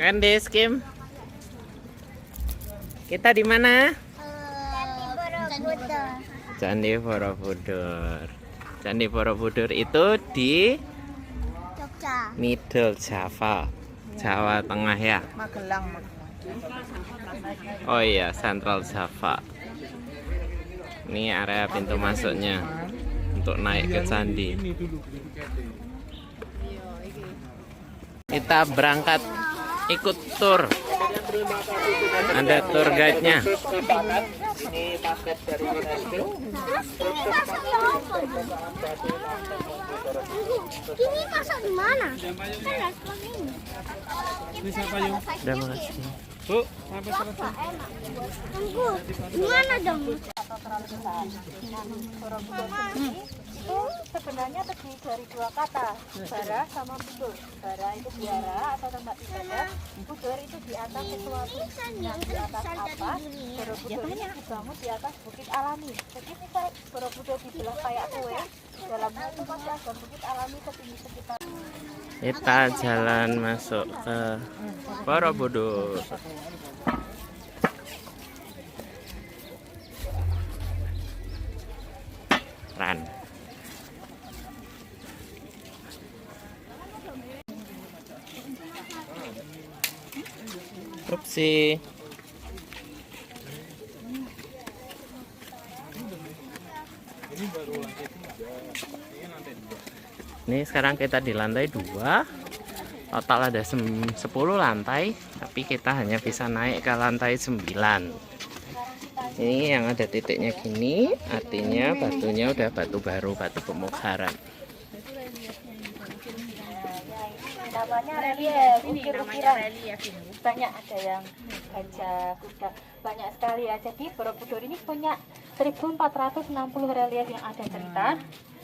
Candice, Kim. Kita di mana? Candi Borobudur. Candi Borobudur itu di Jogja. Middle Java, Jawa Tengah ya. Magelang. Oh iya, Central Java. Ini area pintu masuknya untuk naik ke candi. Kita berangkat ikut tur. Ada tour guide-nya. Ini masuk di mana? Udah makasih. Bu, sampai selesai. Tunggu, gimana dong? Itu sebenarnya terdiri dari dua kata, bara sama budur. Bara itu biara atau tempat ibadah, budur itu di atas sesuatu yang di atas apa. Borobudur ini dibangun di atas bukit alami. Jadi misal Borobudur dibelah kayak kue, dalamnya itu masih ada bukit alami setinggi sekitar. Kita jalan masuk ke Borobudur. Ran. Upsi. Ini sekarang kita di lantai 2. Total ada 10 lantai, tapi kita hanya bisa naik ke lantai 9. Ini yang ada titiknya gini, artinya batunya udah batu baru, batu pemugaran. Namanya relief, ukir-ukiran. Banyak ada yang gajah, kuda, banyak sekali ya. Jadi Borobudur ini punya 1460 relief yang ada cerita.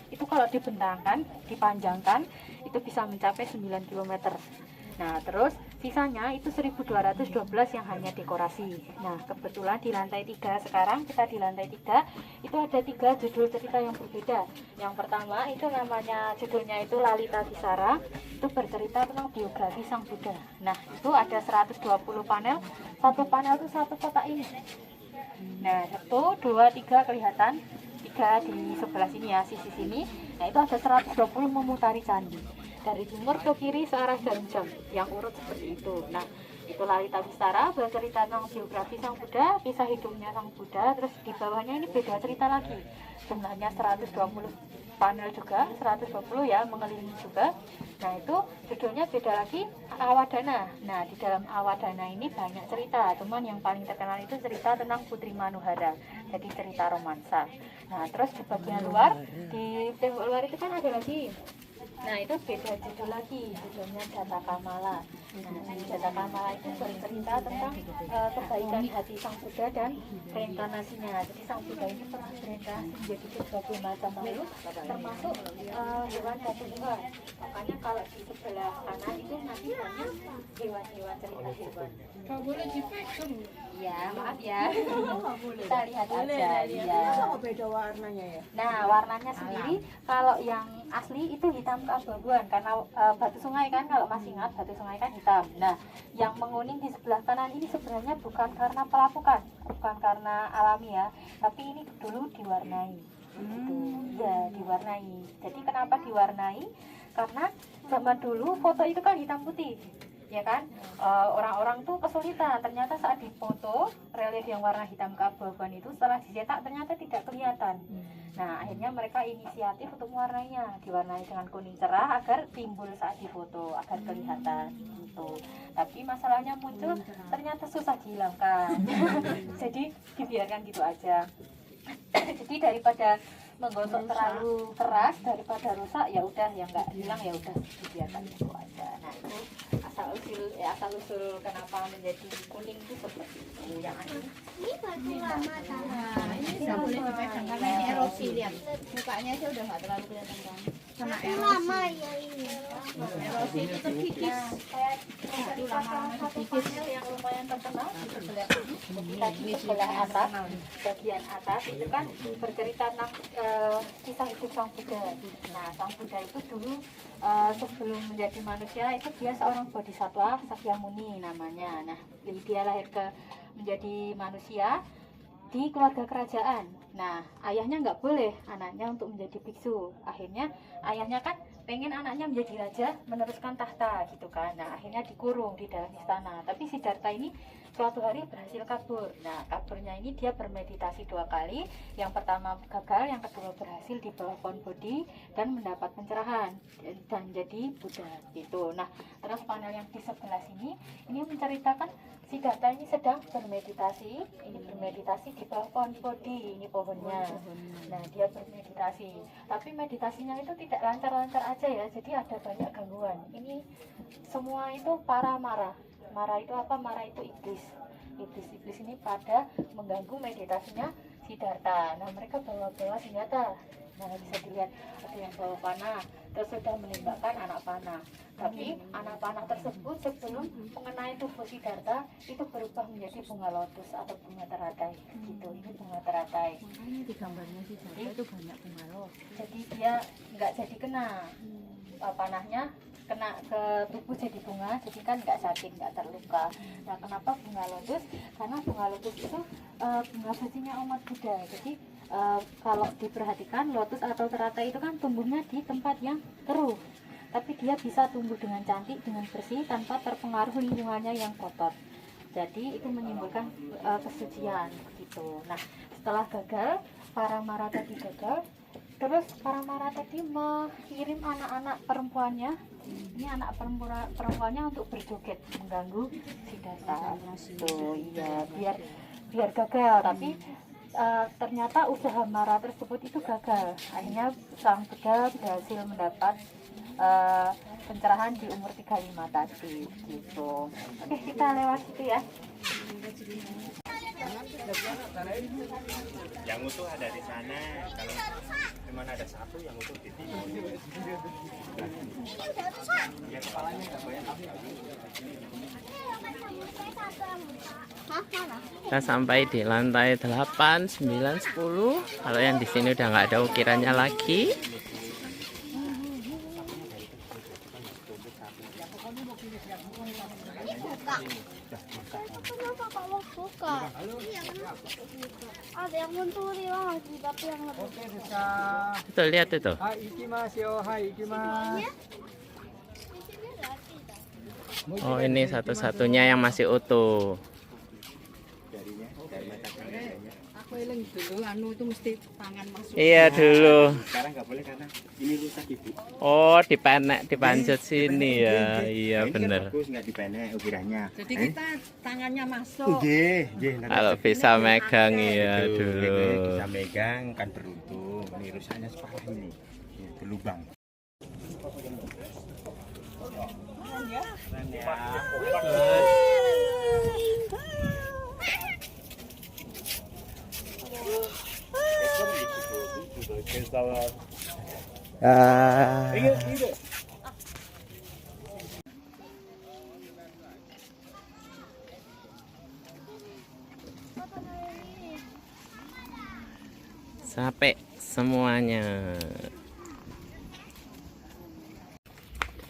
Itu kalau dibentangkan, dipanjangkan, itu bisa mencapai 9 km. Nah, terus sisanya itu 1212 yang hanya dekorasi. Nah, kebetulan di lantai 3 sekarang, kita di lantai 3, itu ada 3 judul cerita yang berbeda. Yang pertama itu namanya, judulnya itu Lalita Visara, itu bercerita tentang biografi Sang Buddha. Nah, itu ada 120 panel, satu panel itu satu kotak ini. Nah, 1, 2, 3 kelihatan, 3 di sebelah sini ya, sisi sini. Nah, itu ada 120 memutari candi. Dari timur ke kiri searah jam-jam yang urut seperti itu. Nah, itu Lalita Visara bercerita tentang biografi Sang Buddha, kisah hidupnya Sang Buddha. Terus di bawahnya ini beda cerita lagi. Jumlahnya 120 panel juga, 120 ya, mengelilingi juga. Nah, itu judulnya beda lagi, Awadana. Nah, di dalam Awadana ini banyak cerita, cuman yang paling terkenal itu cerita tentang Putri Manuhara. Jadi cerita romansa. Nah, terus di bagian luar, di tembok luar itu kan ada lagi. Nah, itu beda judul lagi, judulnya Jatakamala. Nah, Jatakamala itu bercerita tentang kebaikan hati Sang Buddha dan reinkarnasinya. Jadi Sang Buddha ini pernah bereinkarnasi menjadi berbagai macam makhluk, termasuk hewan batu buah. Makanya kalau di sebelah kanan itu nanti banyak hewan-hewan, cerita hewan. Nggak boleh dipegang. Ya, maaf ya. Kita lihat aja. Ya. Beda warnanya ya. Nah, warnanya sendiri kalau yang asli itu hitam keabu-abuan karena batu sungai kan, kalau masih ingat batu sungai kan hitam. Nah, yang menguning di sebelah kanan ini sebenarnya bukan karena pelapukan, bukan karena alami ya, tapi ini dulu diwarnai. Gitu. Ya, diwarnai. Jadi kenapa diwarnai? Karena zaman dulu foto itu kan hitam putih. Ya kan, orang-orang tuh kesulitan. Ternyata saat difoto relief yang warna hitam keabu-abuan itu setelah dicetak ternyata tidak kelihatan. Nah, akhirnya mereka inisiatif untuk mewarnainya, diwarnai dengan kuning cerah agar timbul saat difoto, agar kelihatan gitu. Tapi masalahnya muncul, ternyata susah dihilangkan. Jadi dibiarkan gitu aja. Jadi daripada menggosok terlalu keras, daripada rusak, ya udah, yang nggak hilang ya udah dibiarkan gitu aja. Nah, itu asal usul kenapa menjadi kuning itu seperti itu. Yang Ini batu lama tanah. Nah, ini nggak boleh dipegang karena ini erosi, lihat mukanya aja udah nggak terlalu kelihatan kan. Makin lama ya ini. Itu terkikis. Kayak satu panel yang lumayan terkenal di sebelah ini. Tadi sebelah atas, bagian atas itu kan bercerita tentang kisah hidup Sang Buddha. Nah, Sang Buddha itu dulu sebelum menjadi manusia itu dia seorang bodhisattva Sakyamuni namanya. Nah, dia lahir menjadi manusia di keluarga kerajaan. Nah, ayahnya nggak boleh anaknya untuk menjadi biksu. Akhirnya ayahnya kan pengen anaknya menjadi raja, meneruskan tahta gitu kan. Nah, akhirnya dikurung di dalam istana. Tapi Siddhartha ini suatu hari berhasil kabur. Nah, kaburnya ini dia bermeditasi 2 kali. Yang pertama gagal, yang kedua berhasil di bawah pohon Bodhi dan mendapat pencerahan dan jadi Buddha gitu. Nah, terus panel yang di sebelah sini ini menceritakan Siddhartha ini sedang bermeditasi. Ini bermeditasi di bawah pohon Bodhi, ini pohonnya. Nah, dia bermeditasi. Tapi meditasinya itu tidak lancar-lancar aja ya. Jadi ada banyak gangguan. Ini semua itu para marah. Marah itu apa? Marah itu iblis. Iblis ini pada mengganggu meditasinya Siddhartha. Nah, mereka bawa senjata. Nah, bisa dilihat ada yang bawa panah, terus sudah menembakkan anak panah. Tapi anak panah tersebut sebelum mengenai tubuh Siddhartha itu berubah menjadi bunga lotus atau bunga teratai. Gitu, ini bunga teratai. Makanya di gambarnya Siddhartha itu banyak bunga lotus. Jadi dia nggak jadi kena panahnya, kena ke tubuh jadi bunga, jadi kan nggak sakit, nggak terluka. Nah, kenapa bunga lotus? Karena bunga lotus itu bunga sucinya umat Buddha. Jadi kalau diperhatikan lotus atau teratai itu kan tumbuhnya di tempat yang keruh, tapi dia bisa tumbuh dengan cantik, dengan bersih tanpa terpengaruh lingkungannya yang kotor. Jadi itu menimbulkan kesucian gitu. Nah, setelah gagal, para mara tadi gagal, terus para mara tadi mengirim anak-anak perempuannya, ini anak perempuannya untuk berjoget mengganggu Siddhartha. Tuh, iya, biar gagal, tapi ternyata usaha Mara tersebut itu gagal. Akhirnya Sang Buddha berhasil mendapat pencerahan di umur 35 tadi gitu. Oke, kita lewat situ ya. Yang utuh ada di sana. Kalau cuma ada satu yang utuh di sini. Ya kepalanya nggak banyak. Kita sampai di lantai 8, 9, 10. Kalau yang di sini udah nggak ada ukirannya lagi. Kenapa kalau suka? Iya, kenapa? Ada yang mencuri lagi, tapi yang lebih. Tuh, lihat itu. Hai, ikimasu yo. Hai, ikimasu. Oh, ini satu-satunya yang masih utuh. Aku eling dulu anu itu mesti tangan masuk. Iya dulu. Sekarang nggak boleh karena ini rusak ibu. Oh, dipanjat sini ya. Iya Nah, ini bener. kan bagus nggak dipenek ukirannya. Jadi kita tangannya masuk. Nggih, nggih. Kalau bisa megang ya Itu, dulu. ini bisa megang kan beruntung. Ini rusaknya separah ini. Ini berlubang. Sampai semuanya.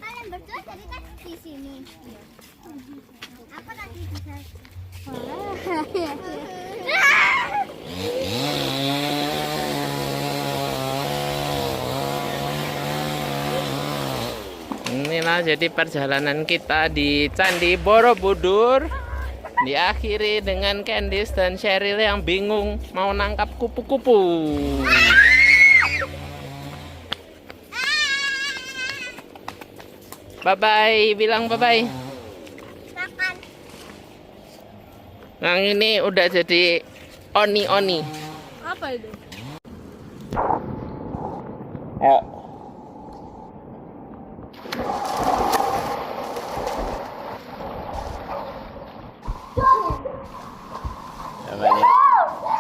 Kalian berdua tadi kan di sini. Apa tadi bisa? Inilah jadi perjalanan kita di Candi Borobudur. Diakhiri dengan Candice dan Cheryl yang bingung mau nangkap kupu-kupu. Bye-bye, bilang bye-bye. Makan. Yang ini udah jadi oni-oni. Apa itu? Ayo.